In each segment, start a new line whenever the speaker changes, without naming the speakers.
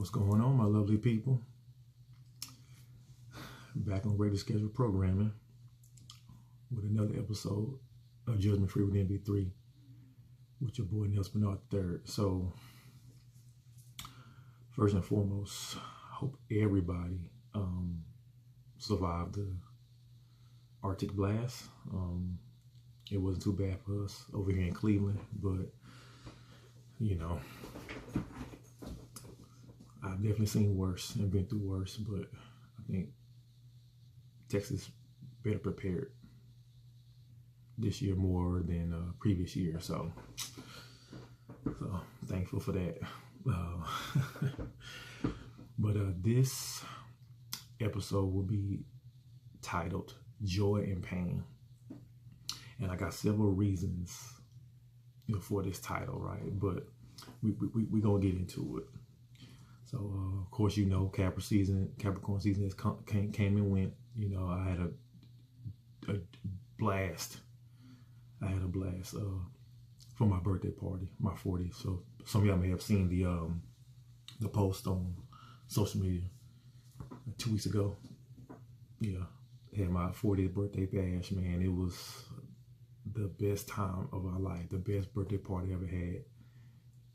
What's going on, my lovely people? Back on regular scheduled programming with another episode of Judgment Free with NB3 with your boy Nelson Bernard III. So, first and foremost, I hope everybody survived the Arctic blast. It wasn't too bad for us over here in Cleveland, but you know, I've definitely seen worse and been through worse, but I think Texas better prepared this year more than previous year, so thankful for that. But this episode will be titled Joy and Pain, and I got several reasons for this title, right? But we gonna get into it. So of course, you know, Capricorn season has came and went. You know, I had a blast. I had a blast for my birthday party, my 40th. So some of y'all may have seen the post on social media 2 weeks ago. Yeah, I had my 40th birthday bash, man. It was the best time of our life, the best birthday party I ever had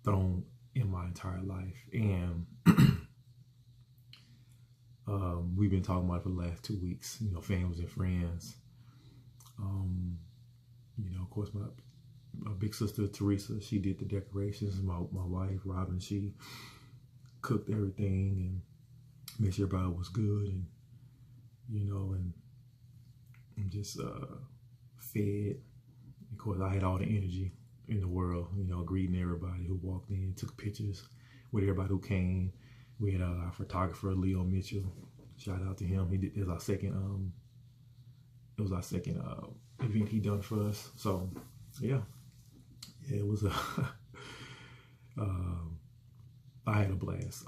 thrown in my entire life. And we've been talking about it for the last 2 weeks, you know, families and friends. You know, of course, my big sister Teresa, she did the decorations. My wife Robin, she cooked everything and made sure everybody was good, and you know, and just fed. Of course, I had all the energy in the world, you know, greeting everybody who walked in, took pictures with everybody who came. We had our photographer Leo Mitchell. Shout out to him. It was our second event he done for us. So yeah, it was I had a blast.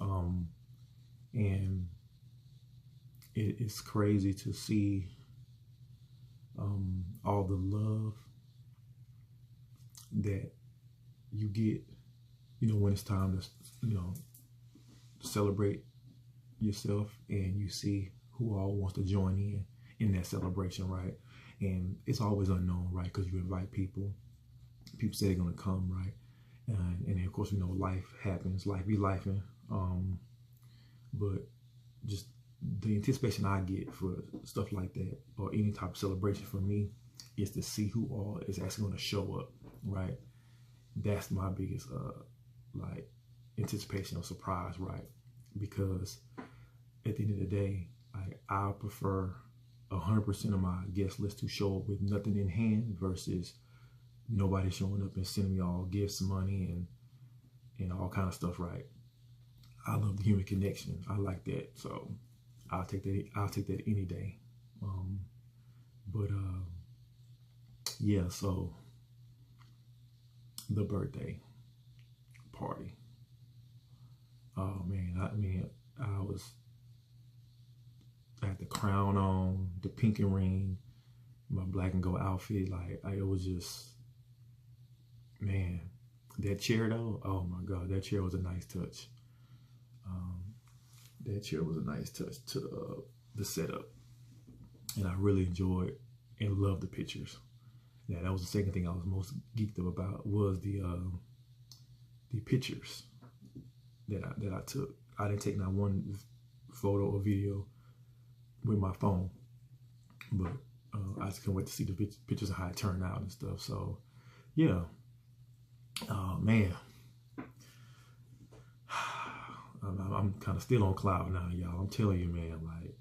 And it's crazy to see all the love that you get, you know, when it's time to, you know, celebrate yourself, and you see who all wants to join in that celebration, right? And it's always unknown, right? Because you invite people say they're gonna come, right? And then of course, we know life happens, life be lifing. But just the anticipation I get for stuff like that, or any type of celebration for me, is to see who all is actually going to show up, right? That's my biggest like anticipation or surprise, right? Because at the end of the day, I prefer 100% of my guest list to show up with nothing in hand versus nobody showing up and sending me all gifts, money, and all kind of stuff, right? I love the human connection. I like that, so I'll take that any day. Yeah, so the birthday party. Oh man, I had the crown on, the pink and ring, my black and gold outfit. It was just, man, that chair though, oh my God, that chair was a nice touch. That chair was a nice touch to the setup, and I really enjoyed and loved the pictures. Yeah, that was the second thing I was most geeked up about, was the pictures that I took. I didn't take not one photo or video with my phone, but I just couldn't wait to see the pictures of how it turned out and stuff. So yeah, man. I'm kind of still on cloud now, y'all. I'm telling you, man, like,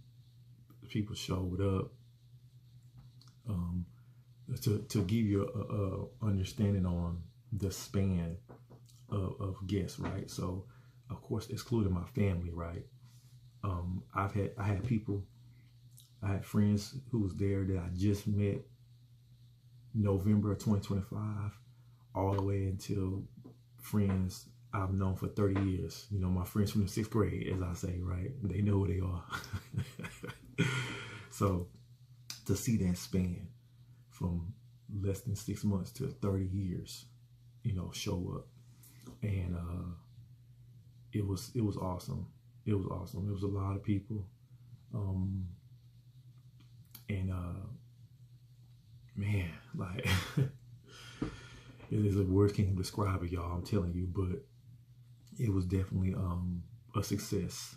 people showed up. To give you a understanding on the span of guests, right? So, of course, excluding my family, right? I had friends who was there that I just met November of 2025, all the way until friends I've known for 30 years. You know, my friends from the 6th grade, as I say, right? They know who they are. So to see that span from less than 6 months to 30 years, you know, show up, and it was awesome. It was awesome. It was a lot of people. And man, like it is a word can't even describe it, y'all. I'm telling you, but it was definitely a success.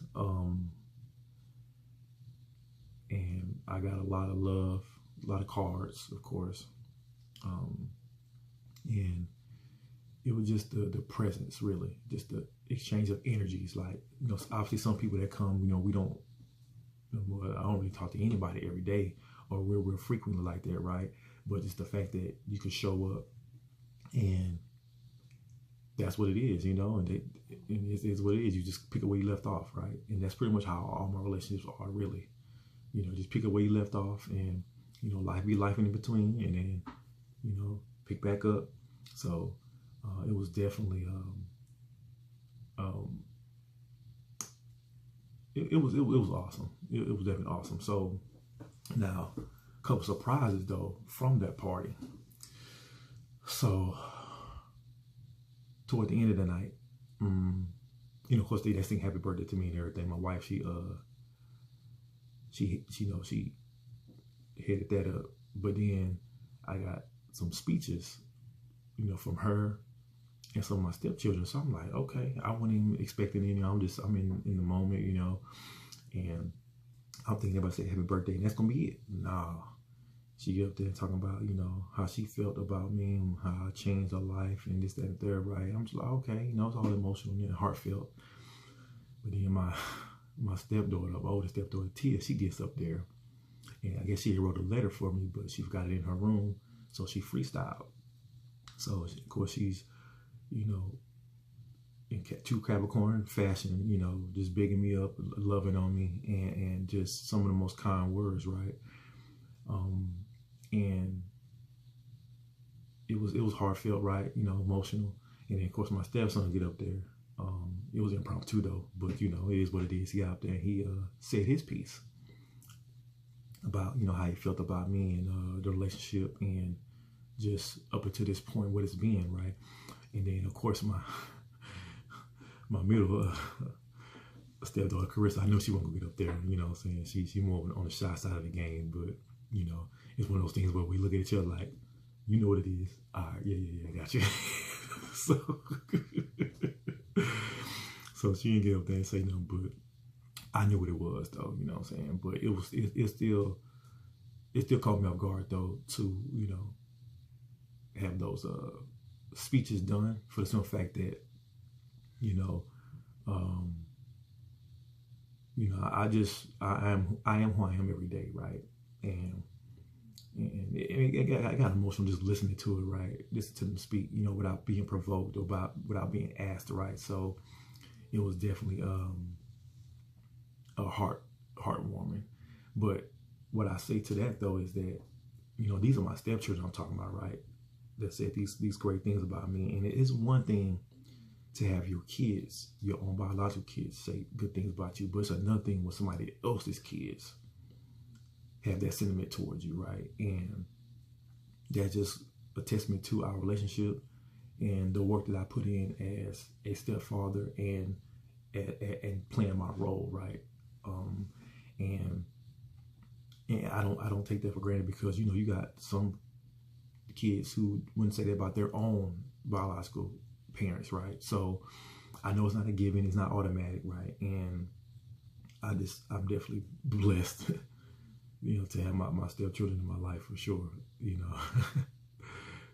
And I got a lot of love, a lot of cards, of course. And it was just the presence, really, just the exchange of energies. Like, you know, obviously some people that come, you know, I don't really talk to anybody every day or real frequently like that, right? But it's the fact that you can show up and that's what it is, you know, and it's what it is. You just pick up where you left off, right? And that's pretty much how all my relationships are, really. You know, just pick up where you left off, and, you know, life be life in between, and then, you know, pick back up. So it was definitely it was awesome. It was definitely awesome. So now, a couple surprises though from that party. So toward the end of the night, you know, of course they sing happy birthday to me and everything. My wife, she headed that up. But then I got some speeches, you know, from her and some of my stepchildren. So I'm like, okay, I wasn't even expecting any. I'm in the moment, you know, and I'm thinking about saying happy birthday and that's gonna be it. Nah, she get up there talking about, you know, how she felt about me and how I changed her life and this, that, and third, right? I'm just like, okay, you know, it's all emotional and heartfelt. But then my stepdaughter, my oldest stepdaughter, Tia, she gets up there. And I guess she wrote a letter for me, but she forgot it in her room. So she freestyled. So, of course, she's, you know, in true Capricorn fashion, you know, just bigging me up, loving on me, and just some of the most kind words, right? And it was heartfelt, right? You know, emotional. And then, of course, my stepson get up there. It was impromptu, though, but, you know, it is what it is. He got up there and he said his piece about, you know, how he felt about me and the relationship and just up until this point what it's been, right? And then, of course, my middle stepdaughter, Carissa, I know she won't get up there, you know what I'm saying? She more on the shy side of the game, but, you know, it's one of those things where we look at each other like, you know what it is. All right, yeah, I got you. So she didn't get up there and say nothing, but I knew what it was, though, you know what I'm saying? But it still caught me off guard, though, to, you know, have those speeches done for the simple fact that, you know, I am who I am every day, right? And I got emotional just listening to it, right? Listen to them speak, you know, without being provoked or without being asked, right? So it was definitely a heartwarming. But what I say to that though is that, you know, these are my stepchildren I'm talking about, right? That said these great things about me. And it is one thing to have your kids, your own biological kids, say good things about you, but it's another thing when somebody else's kids have that sentiment towards you, right? And that's just a testament to our relationship and the work that I put in as a stepfather and playing my role, right? And I don't take that for granted because, you know, you got some kids who wouldn't say that about their own biological parents, right? So I know it's not a given, it's not automatic, right? And I'm definitely blessed, you know, to have my stepchildren in my life for sure, you know.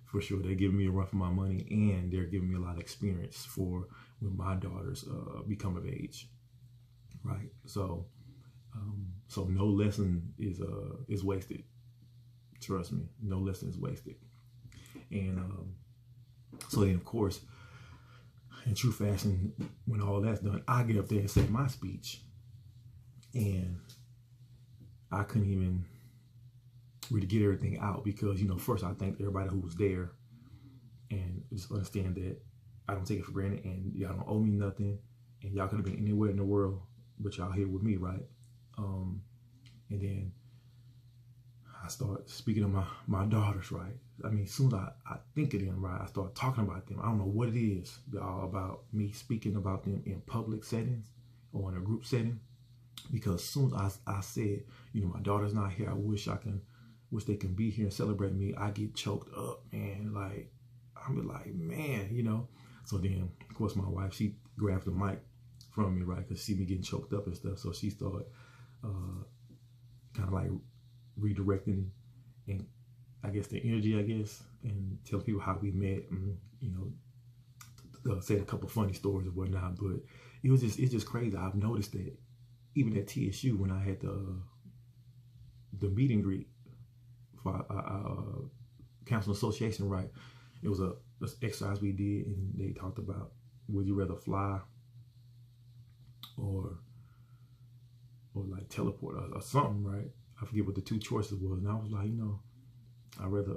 For sure, they're giving me a run for my money and they're giving me a lot of experience for when my daughters become of age, right? So no lesson is wasted. Trust me, no lesson is wasted. And so then, of course, in true fashion, when all that's done, I get up there and say my speech, and I couldn't even really get everything out because, you know, first I thanked everybody who was there and just understand that I don't take it for granted and y'all don't owe me nothing and y'all could have been anywhere in the world but y'all here with me, right? And then I start speaking to my daughters, right? I mean, as soon as I think of them, right, I start talking about them. I don't know what it is, y'all, about me speaking about them in public settings or in a group setting. Because as soon as I said, you know, my daughter's not here, I wish they can be here and celebrate me, I get choked up, man. Like, I'm like, man, you know. So then, of course, my wife, she grabbed the mic from me, right, because she see me getting choked up and stuff. So she started kind of like redirecting, and I guess the energy, and telling people how we met, and, you know, said a couple funny stories and whatnot. But it's just crazy. I've noticed that even at TSU, when I had the meet and greet for council association, right, it was a exercise we did, and they talked about, would you rather fly or like teleport or something, right? I forget what the two choices was, and I was like, you know, I'd rather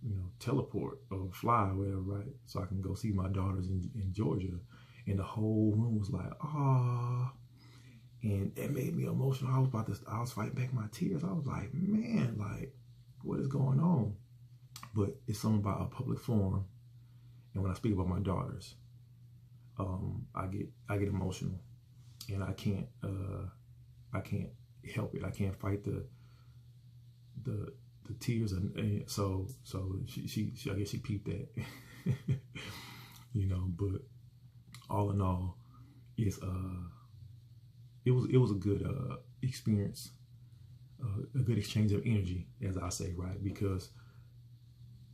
you know, teleport or fly or whatever, right? So I can go see my daughters in Georgia. And the whole room was like, ah, and it made me emotional. I was fighting back my tears. I was like, man, like, what is going on? But it's something about a public forum, and when I speak about my daughters, I get emotional, and I can't help it. I can't fight the tears, and so she I guess she peeped that, you know. But all in all, it was a good experience, a good exchange of energy, as I say, right? Because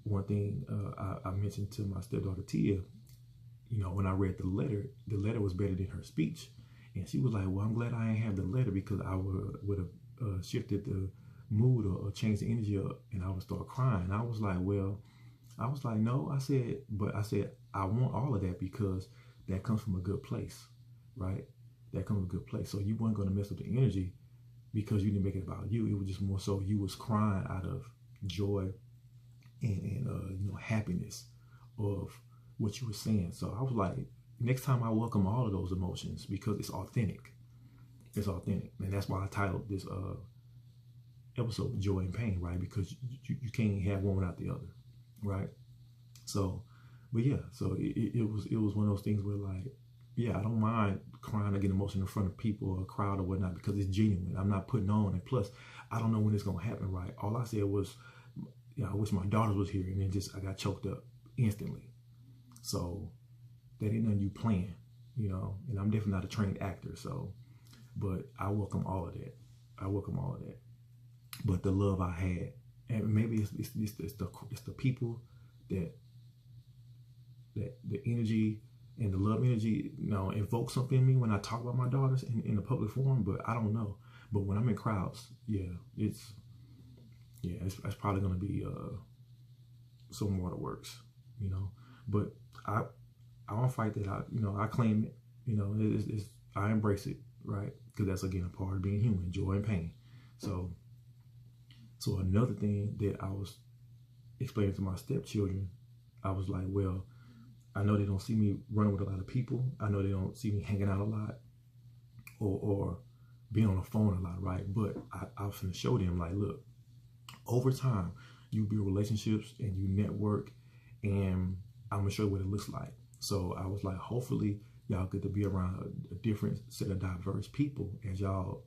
one thing I mentioned to my stepdaughter Tia, you know, when I read the letter was better than her speech, and she was like, well, I'm glad I ain't have the letter, because I would have shifted the mood or changed the energy up, and I would start crying. I was like, no, I said I want all of that, because that comes from a good place, right? That comes from a good place. So you weren't going to mess up the energy because you didn't make it about you. It was just more so you was crying out of joy and you know, happiness of what you were saying. So I was like, next time I welcome all of those emotions, because it's authentic. It's authentic, and that's why I titled this episode "Joy and Pain," right? Because you can't have one without the other, right? So, but yeah, so it was one of those things where, like, yeah, I don't mind crying or getting emotional in front of people or a crowd or whatnot, because it's genuine. I'm not putting on, and plus, I don't know when it's gonna happen, right? All I said was, you know, I wish my daughter was here, and then I got choked up instantly. So that ain't nothing you plan, you know. And I'm definitely not a trained actor, so, but I welcome all of that. But the love I had, and maybe it's the people that the energy and the love energy, you know, invoke something in me when I talk about my daughters in the public forum. But I don't know. But when I'm in crowds, it's probably gonna be some more that works, you know. But I don't fight that. I claim it. You know, I embrace it, right? Because that's, again, a part of being human, joy and pain. So another thing that I was explaining to my stepchildren, I was like, well, I know they don't see me running with a lot of people. I know they don't see me hanging out a lot or being on the phone a lot, right? But I was going to show them, like, look, over time, you build relationships and you network, and I'm going to show you what it looks like. So I was like, hopefully y'all get to be around a different set of diverse people as y'all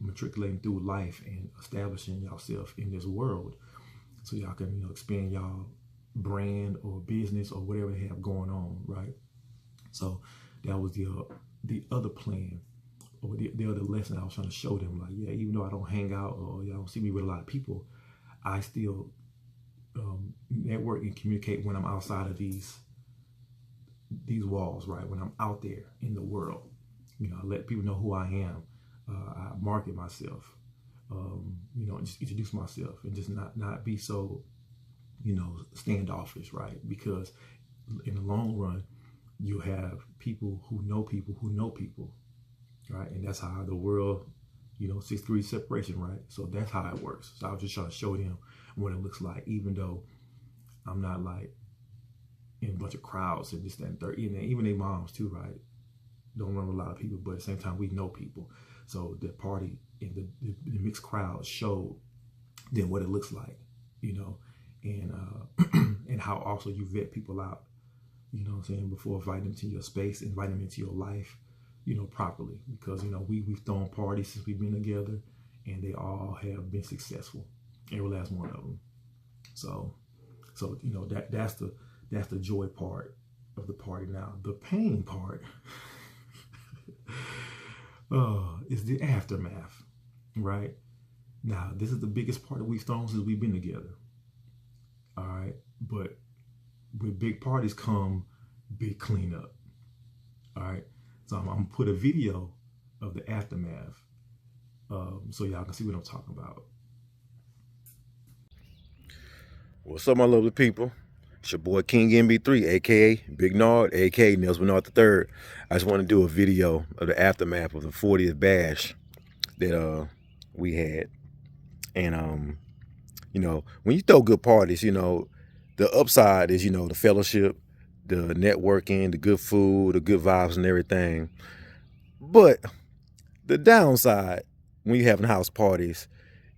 matriculating through life and establishing yourself in this world, so y'all can, you know, expand y'all brand or business or whatever they have going on, right? So that was the other plan, or the other lesson I was trying to show them. Like, yeah, even though I don't hang out or y'all don't see me with a lot of people, I still network and communicate when I'm outside of these walls, right? When I'm out there in the world, you know, I let people know who I am. I market myself, you know, and just introduce myself, and just not be so, you know, standoffish, right? Because in the long run, you have people who know people, right? And that's how the world, you know, 6 degrees separation, right? So that's how it works. So I was just trying to show them what it looks like, even though I'm not like in a bunch of crowds and this, that, and third. Even their moms too, right? Don't run with a lot of people, but at the same time, we know people. So the party and the mixed crowd showed than what it looks like, you know, and and how also you vet people out, you know what I'm saying, before inviting them to your space, inviting them into your life, you know, properly. Because, you know, we've thrown parties since we've been together, and they all have been successful, every last one of them. So you know, that's the joy part of the party. Now the pain part is the aftermath, right? Now this is the biggest part that we've thrown since we've been together. All right, but with big parties come big cleanup. All right, so I'm gonna put a video of the aftermath, so y'all can see what I'm talking about.
What's up, my lovely people? It's your boy King NB3, aka Big Nard, aka Nels Bernard III. I just want to do a video of the aftermath of the 40th bash that we had. And you know, when you throw good parties, you know, the upside is, you know, the fellowship, the networking, the good food, the good vibes and everything. But the downside when you having house parties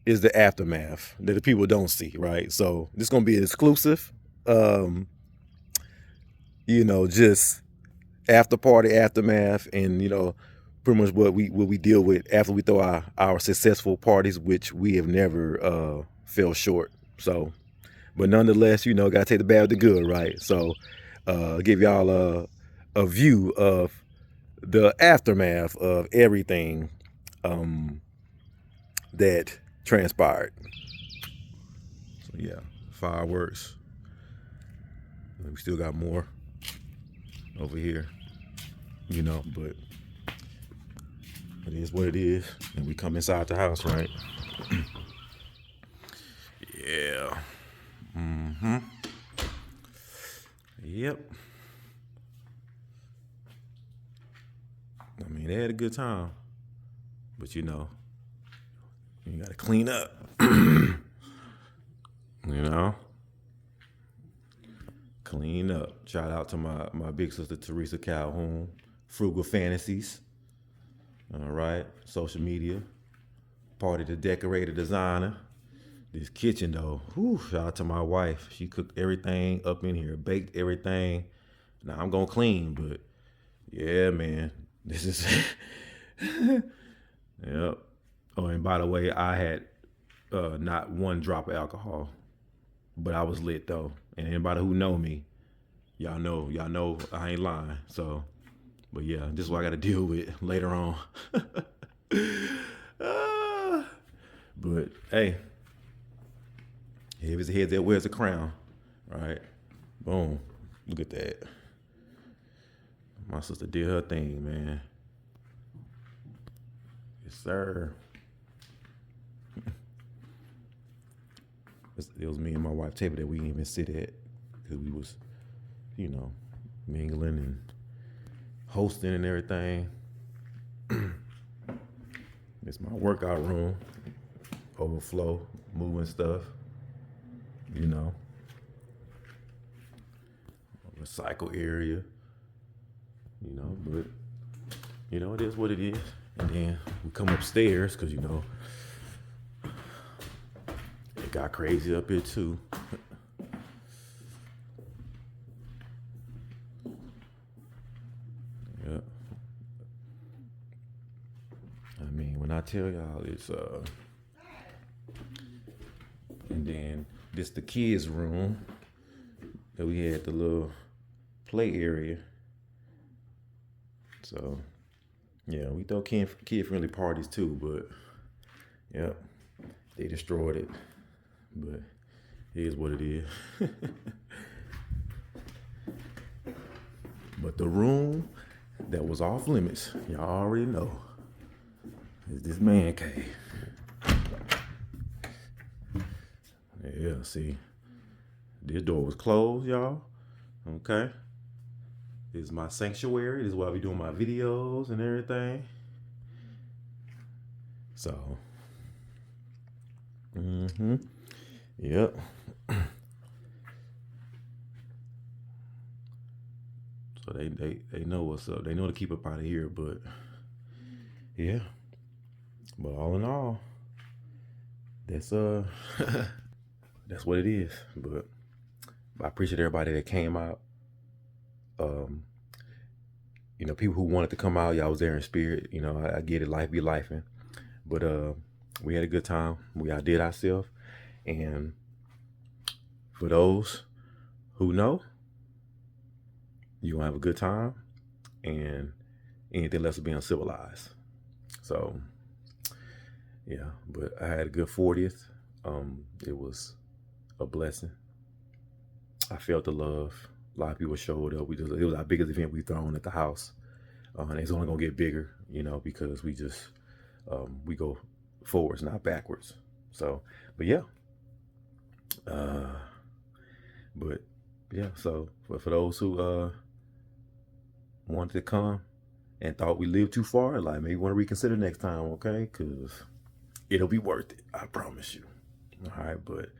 is the aftermath that the people don't see, right? So this is gonna be exclusive. You know, just after party aftermath, and you know, pretty much what we deal with after we throw our successful parties, which we have never fell short. So, but nonetheless, you know, gotta take the bad with the good, right? So, give y'all a view of the aftermath of everything that transpired. So yeah, fireworks. We still got more over here, you know, but it is what it is. And we come inside the house, right? Yeah. Mm-hmm. Yep. I mean, they had a good time, but you know, you gotta clean up. You know, clean up. Shout out to my big sister Teresa Calhoun, Frugal Fantasies. All right, social media, party the decorator designer. This kitchen though, whew, shout out to my wife. She cooked everything up in here, baked everything. Now I'm gonna clean, but yeah, man, this is. Yep. Oh, and by the way, I had not one drop of alcohol, but I was lit though. And anybody who know me, y'all know I ain't lying. So, but yeah, this is what I got to deal with later on. But hey, heavy's the head that wears the crown, right? Boom. Look at that. My sister did her thing, man. Yes, sir. It was me and my wife table that we didn't even sit at because we was, you know, mingling and hosting and everything. It's my workout room, overflow, moving stuff, you know. Recycle area, you know, but, you know, it is what it is. And then we come upstairs because, you know, it got crazy up here too. Yeah. I mean, when I tell y'all it's and then this the kids' room that we had the little play area. So yeah, we throw kid friendly parties too, but yep, they destroyed it. But it is what it is. But the room that was off limits, y'all already know, is this man cave. Yeah, see, this door was closed, y'all. Okay. This is my sanctuary. This is where I be doing my videos and everything. So, yep. So they know what's up. They know to keep up out of here, but yeah. But all in all, that's that's what it is. But I appreciate everybody that came out. You know, people who wanted to come out, y'all was there in spirit. You know, I get it, life be lifing. But we had a good time. We outdid ourselves. And for those who know, you gonna have a good time, and anything less will be uncivilized. So yeah, but I had a good 40th. It was a blessing. I felt the love. A lot of people showed up. It was our biggest event we've thrown at the house. And it's only gonna get bigger, you know, because we just we go forwards, not backwards. So, but yeah. But yeah, so for those who wanted to come and thought we lived too far, like maybe want to reconsider next time, okay? Because it'll be worth it, I promise you. All right, but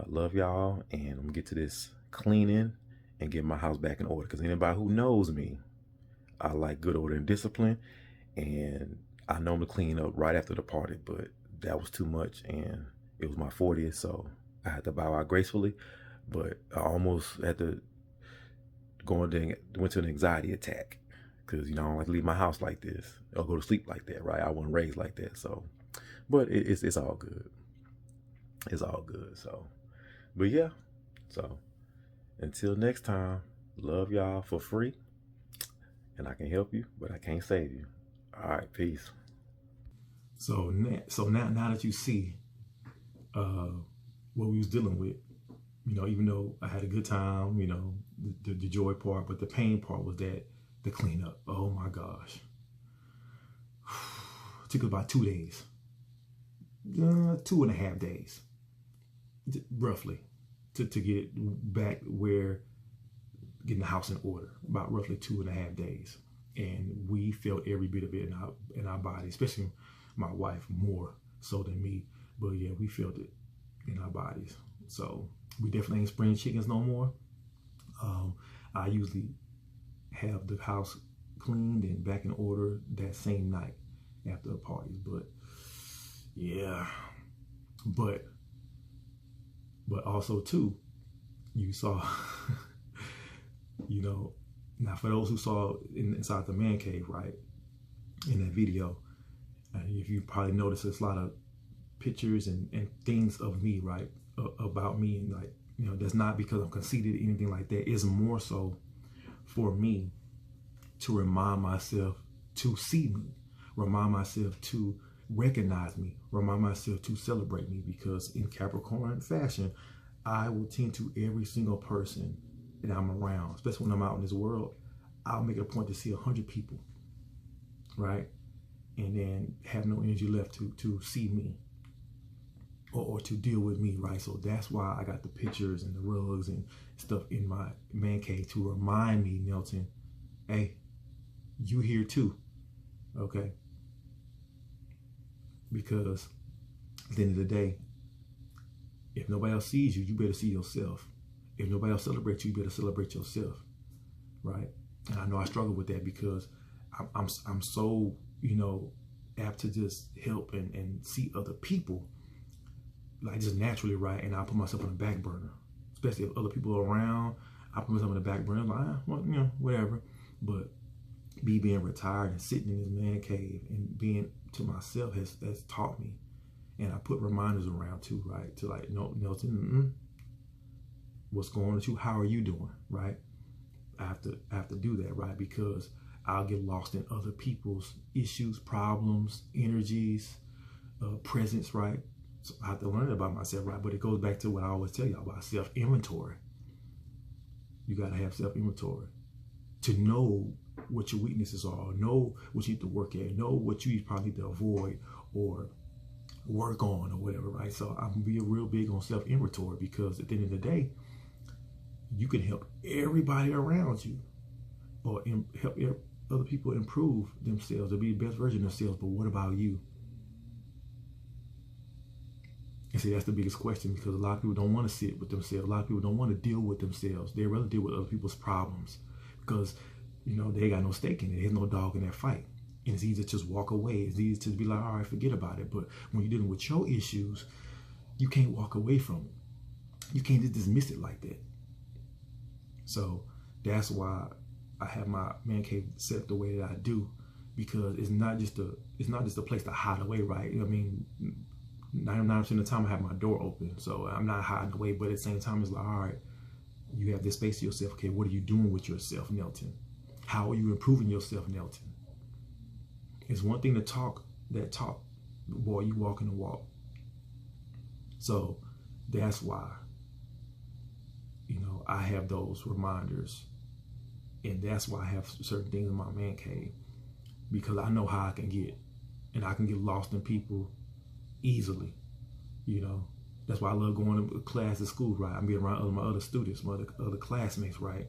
love y'all, and I'm gonna get to this cleaning and get my house back in order. Because anybody who knows me, I like good order and discipline, and I normally clean up right after the party, but that was too much, and it was my 40th, so I had to bow out gracefully. But I almost had to went to an anxiety attack, because you know I don't like to leave my house like this or go to sleep like that, right? I wasn't raised like that, so. But it's all good. It's all good. So, but yeah. So until next time, love y'all for free, and I can help you, but I can't save you. All right, peace.
So now that you see what we was dealing with, you know, even though I had a good time, you know, the joy part, but the pain part was that the cleanup. Oh my gosh. It took about 2 days. 2.5 days, roughly, to get back where, getting the house in order. About roughly 2.5 days. And we felt every bit of it in our body, especially my wife more so than me. But yeah, we felt it in our bodies. So we definitely ain't spring chickens no more. I usually have the house cleaned and back in order that same night after the parties. But yeah, but also too, you saw, you know, now for those who saw inside the man cave, right, in that video, if you probably noticed, there's a lot of pictures and things of me, right, about me, and like, you know, that's not because I'm conceited or anything like that. It's more so for me to remind myself to see me, remind myself to recognize me, remind myself to celebrate me, because in Capricorn fashion, I will tend to every single person that I'm around, especially when I'm out in this world, I'll make it a point to see 100 people, right? And then have no energy left to see me or to deal with me, right? So that's why I got the pictures and the rugs and stuff in my man cave to remind me, Nelton, hey, you here too, okay? Because at the end of the day, if nobody else sees you, you better see yourself. If nobody else celebrates you, you better celebrate yourself, right? And I know I struggle with that because I'm so, you know, apt to just help and see other people, like just naturally, right? And I put myself on the back burner, especially if other people are around. I put myself on the back burner, like, well, you know, whatever. But being retired and sitting in this man cave and being to myself has taught me. And I put reminders around too, right? To like, no, Nelton, what's going on with you? How are you doing, right? I have to do that, right? Because I'll get lost in other people's issues, problems, energies, presence, right? So I have to learn about myself, right? But it goes back to what I always tell y'all about self-inventory. You got to have self-inventory to know what your weaknesses are, know what you need to work at, know what you probably need to avoid or work on or whatever, right? So I'm being real big on self-inventory, because at the end of the day, you can help everybody around you or help other people improve themselves or be the best version of themselves. But what about you? And see, that's the biggest question, because a lot of people don't want to sit with themselves. A lot of people don't want to deal with themselves. They rather deal with other people's problems because, you know, they got no stake in it. There's no dog in that fight. And it's easy to just walk away. It's easy to be like, all right, forget about it. But when you're dealing with your issues, you can't walk away from it. You can't just dismiss it like that. So that's why I have my man cave set up the way that I do, because it's not just a place to hide away, right? I mean, 99% of the time I have my door open, so I'm not hiding away. But at the same time, it's like, all right, you have this space to yourself. Okay, what are you doing with yourself, Nelton? How are you improving yourself, Nelton? It's one thing to talk that talk, boy, you walking the walk. So that's why, I have those reminders, and that's why I have certain things in my man cave, because I know how I can get, and I can get lost in people easily. That's why I love going to class at school, right? I'm being around my other students, my other classmates, right?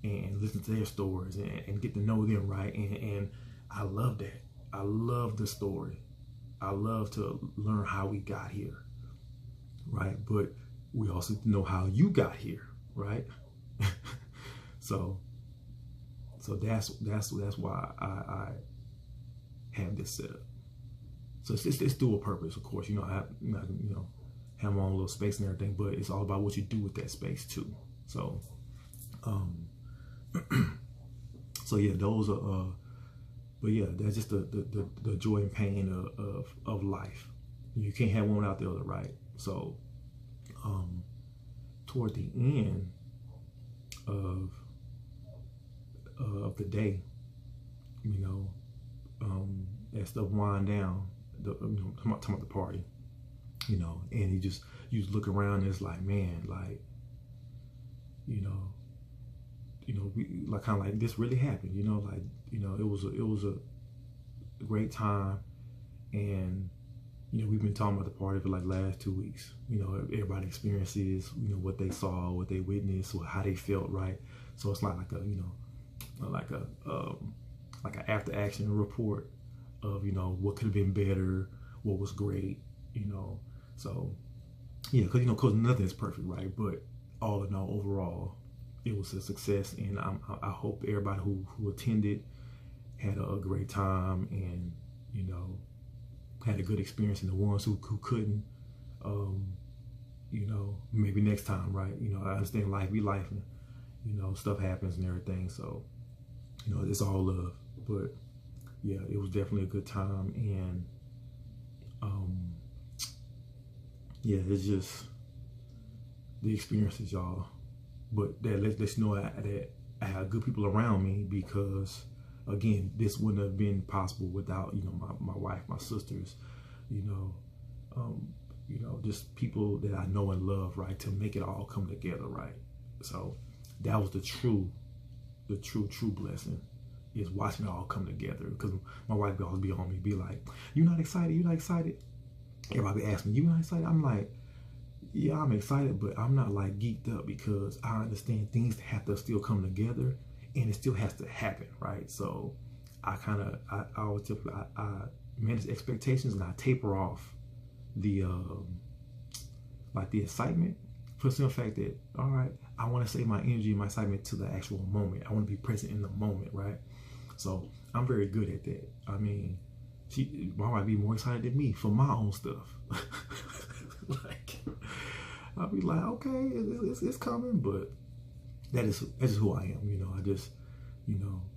And listen to their stories and get to know them, right? And I love that. I love the story. I love to learn how we got here, right? But we also know how you got here, right? so that's why I have this set up. So it's dual purpose, of course. I have have my own little space and everything, but it's all about what you do with that space too. So so yeah, those are but yeah, that's just the joy and pain of life. You can't have one without the other, right? So toward the end of the day, as stuff wind down, talking about the party, and you just look around and it's like, man, like, we like kind of like this really happened, it was a great time, and we've been talking about the party for like last 2 weeks. Everybody experiences, what they saw, what they witnessed, or how they felt, right? So it's not like like an after action report of what could have been better, what was great, So yeah, because nothing is perfect, right? But all in all, overall, it was a success, and I hope everybody who attended had a great time, and had a good experience, and the ones who couldn't, maybe next time, right? I understand life be life, and stuff happens and everything, so it's all love. But yeah, it was definitely a good time, and yeah, it's just the experiences, y'all. But that lets you know that I have good people around me, because again, this wouldn't have been possible without my wife, my sisters, just people that I know and love, right, to make it all come together, right? So that was the true blessing, is watching it all come together. Because my wife would always be on me, be like, "You not excited? You not excited?" Everybody asks me, "You not excited?" I'm like, yeah, I'm excited, but I'm not like geeked up, because I understand things have to still come together, and it still has to happen, right? So I always I manage expectations, and I taper off the like the excitement, for the simple fact that, all right, I want to save my energy and my excitement to the actual moment. I want to be present in the moment, right? So I'm very good at that. I mean, my wife be more excited than me for my own stuff. Like, I'll be like, okay, it's coming, but that's just who I am. I just,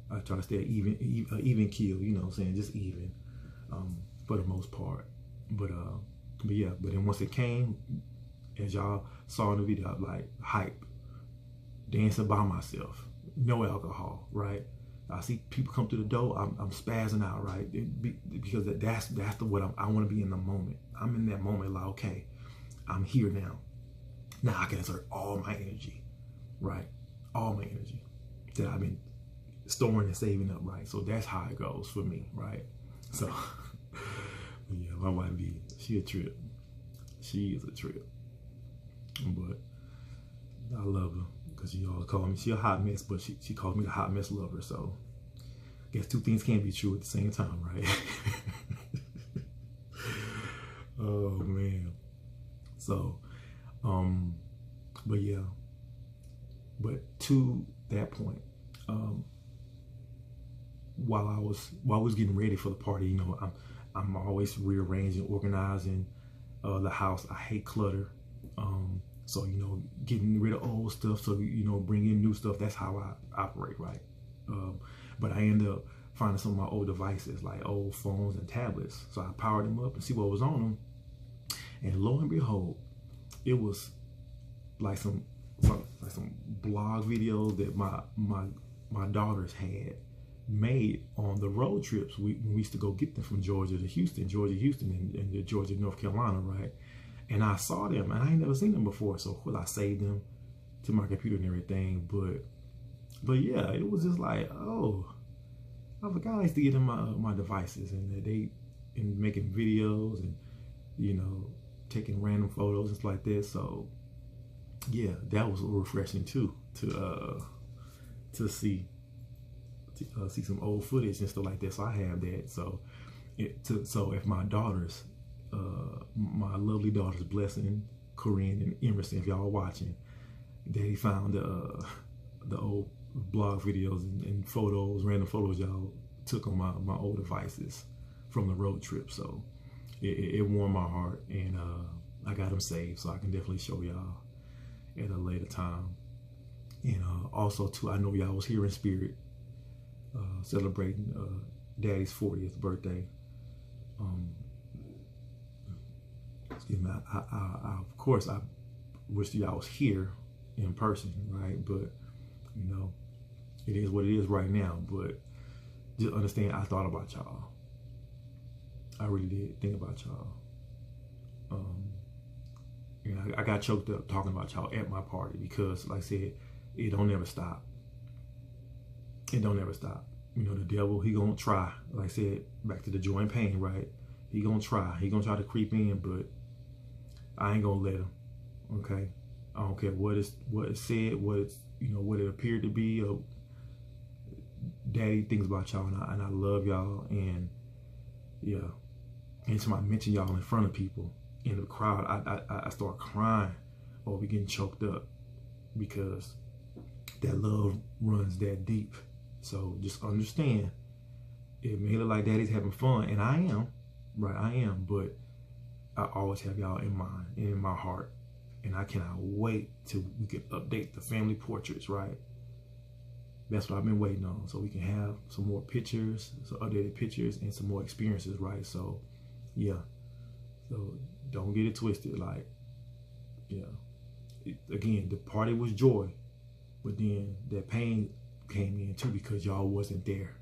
I try to stay even keel, what I'm saying, just even, for the most part. But yeah, but then once it came, as y'all saw in the video, like hype, dancing by myself, no alcohol, right? I see people come through the door, I'm spazzing out, right? Because that's what I want to be in the moment. I'm in that moment, like, okay, I'm here now. Now I can exert all my energy, right? All my energy that I've been storing and saving up, right? So that's how it goes for me, right? So yeah, my wife she a trip. She is a trip. But I love her, because she always call me, she a hot mess, but she calls me the hot mess lover. So I guess two things can't be true at the same time, right? Oh man. So but yeah, but to that point, while I was getting ready for the party, you know, I'm always rearranging, organizing the house. I hate clutter. So, you know, getting rid of old stuff, so, you know, bring in new stuff. That's how I operate, right? But I end up finding some of my old devices, like old phones and tablets. So I powered them up and see what was on them. And lo and behold, it was like some blog videos that my daughters had made on the road trips. We used to go get them from Georgia to Houston, and Georgia, North Carolina, right? And I saw them, and I ain't never seen them before. So of course I saved them to my computer and everything. But yeah, it was just like, oh, I forgot I used to get in my devices, and that they and making videos and, you know, taking random photos and stuff like that. So yeah, that was refreshing too, to see some old footage and stuff like that. So I have that. So so if my daughters, my lovely daughters, Blessing, Corinne, and Emerson, if y'all are watching, they found the old blog videos and photos, random photos y'all took on my old devices from the road trip. So it warmed my heart, and I got them saved, so I can definitely show y'all at a later time. And also too, I know y'all was here in spirit, celebrating Daddy's 40th birthday. Excuse me. I of course I wish y'all was here in person, right? But you know, it is what it is right now. But just understand, I thought about y'all. I really did think about y'all. And I got choked up talking about y'all at my party, because, like I said, it don't ever stop. It don't ever stop. You know, the devil, he gonna try. Like I said, back to the joy and pain, right? He gonna try. He gonna try to creep in, but I ain't gonna let him. Okay, I don't care what it said, what it's, you know, what it appeared to be. Daddy thinks about y'all, and I love y'all. And yeah, anytime I mention y'all in front of people, in the crowd, I start crying or we getting choked up, because that love runs that deep. So just understand, it may look like Daddy's having fun, and I am, right? I am, but I always have y'all in mind and in my heart, and I cannot wait till we can update the family portraits, right? That's what I've been waiting on, so we can have some more pictures, some updated pictures, and some more experiences, right? So yeah, so don't get it twisted. Like, yeah, again, the party was joy, but then that pain came in too, because y'all wasn't there,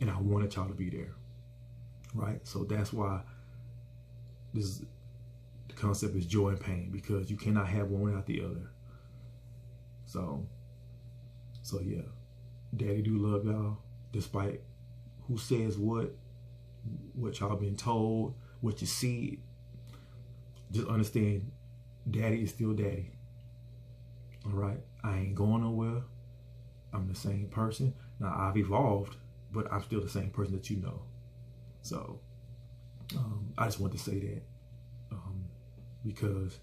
and I wanted y'all to be there, right? So that's why the concept is joy and pain, because you cannot have one without the other. So yeah, Daddy do love y'all, despite who says what y'all been told, what you see. Just understand, Daddy is still Daddy. All right, I ain't going nowhere. I'm the same person. Now I've evolved, but I'm still the same person that you know. So I just want to say that, because,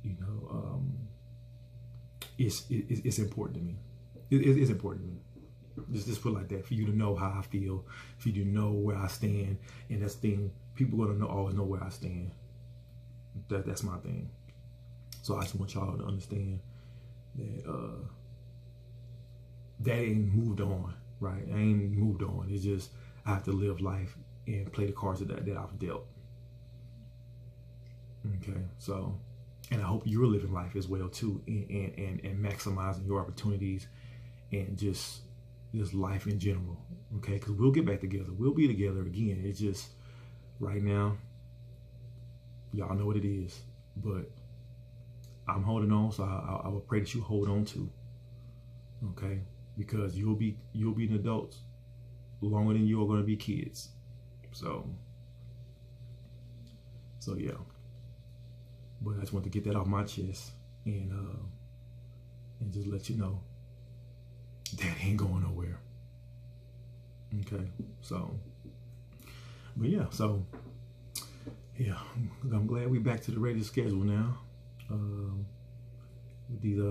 you know, it's important to me. It's important to me. Just put it like that, for you to know how I feel, for you to know where I stand, and that's the thing. People gonna always know where I stand. That's my thing. So I just want y'all to understand that that ain't moved on, right? I ain't moved on. It's just I have to live life and play the cards that I've dealt. Okay, so, and I hope you're living life as well too, and maximizing your opportunities, and just life in general. Okay, because we'll get back together. We'll be together again. It's just right now, y'all know what it is, but I'm holding on. So I will pray that you hold on too. Okay, because you'll be an adult longer than you are going to be kids. So yeah. But I just want to get that off my chest, and just let you know that ain't going nowhere. Okay, so, but yeah, so yeah, I'm glad we're back to the regular schedule now, with these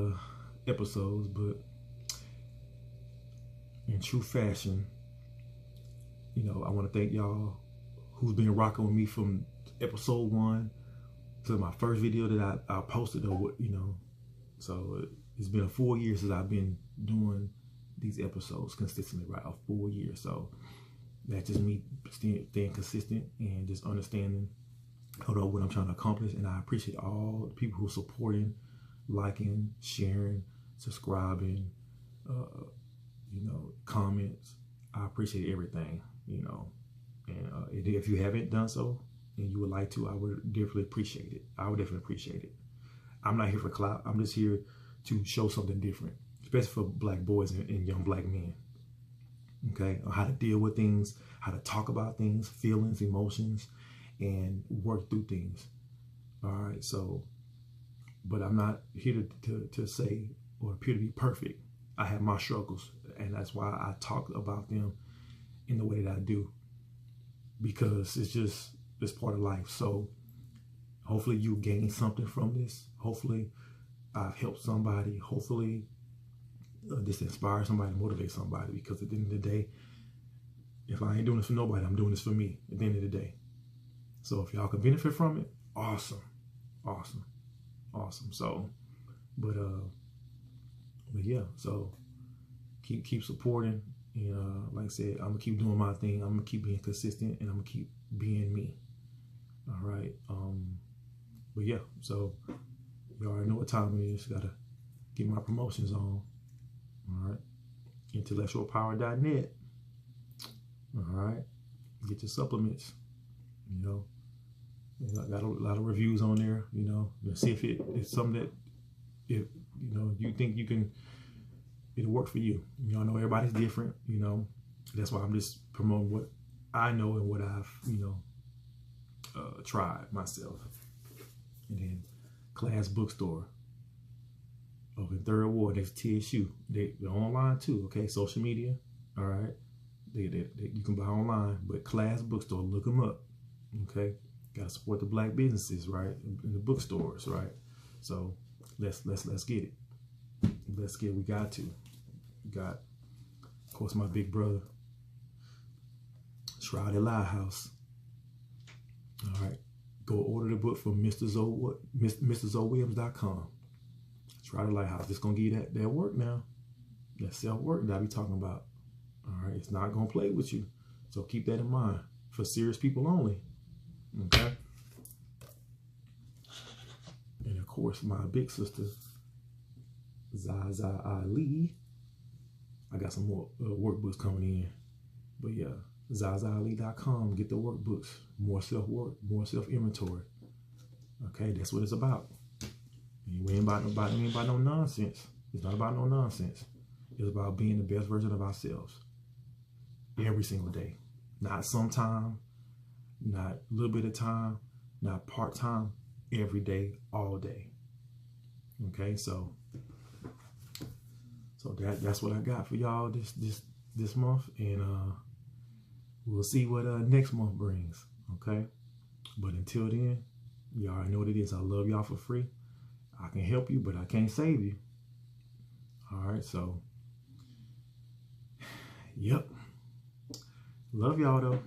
episodes. But in true fashion, you know, I want to thank y'all who's been rocking with me from episode 1 to my first video that I posted, or you know. So it's been a full year since I've been doing these episodes consistently, right? A full year. So that's just me staying consistent and just understanding what I'm trying to accomplish. And I appreciate all the people who are supporting, liking, sharing, subscribing, you know, comments. I appreciate everything, you know. And if you haven't done so and you would like to, I would definitely appreciate it. I would definitely appreciate it. I'm not here for clout. I'm just here to show something different, especially for black boys and young black men. Okay, on how to deal with things, how to talk about things, feelings, emotions, and work through things. All right, so, but I'm not here to say or appear to be perfect. I have my struggles, and that's why I talk about them in the way that I do, because it's part of life. So hopefully you gain something from this. Hopefully I've helped somebody. Hopefully this inspires somebody, motivate somebody, because at the end of the day, if I ain't doing this for nobody, I'm doing this for me at the end of the day. So if y'all can benefit from it, awesome, awesome, awesome. So, but yeah, so keep supporting, and like I said, I'm gonna keep doing my thing. I'm gonna keep being consistent, and I'm gonna keep being me. All right. But yeah, so you already know what time it is. Gotta get my promotions on. All right. Intellectualpower.net. All right. Get your supplements. You know, I got a lot of reviews on there. You know, see if it's something that, if you know, you think it'll work for you. You know, I know everybody's different. You know, that's why I'm just promoting what I know and what I've, you know, tried myself. And then Class Bookstore over in 3rd Ward, that's TSU. They're online too, okay? Social media, all right? You can buy online, but Class Bookstore, look them up, okay? Gotta support the black businesses, right? In the bookstores, right? So let's get it. Let's get it. We got to. We got, of course, my big brother, Shrouded Lighthouse. All right. Go order the book from MrZoWilliams.com. Shrouded Lighthouse. It's going to give you that work now. That self-work that I be talking about. All right. It's not going to play with you. So keep that in mind. For serious people only. Okay. And of course, my big sister, Zaza Ali. I got some more workbooks coming in. But yeah, ZazaAli.com. Get the workbooks. More self-work, more self-inventory. Okay, that's what it's about. We ain't about no nonsense. It's not about no nonsense. It's about being the best version of ourselves. Every single day. Not sometime, not a little bit of time, not part-time. Every day, all day. Okay, so that's what I got for y'all this month, and we'll see what next month brings. Okay, but until then, y'all already know what it is. I love y'all for free. I can help you, but I can't save you. All right, so yep, love y'all though.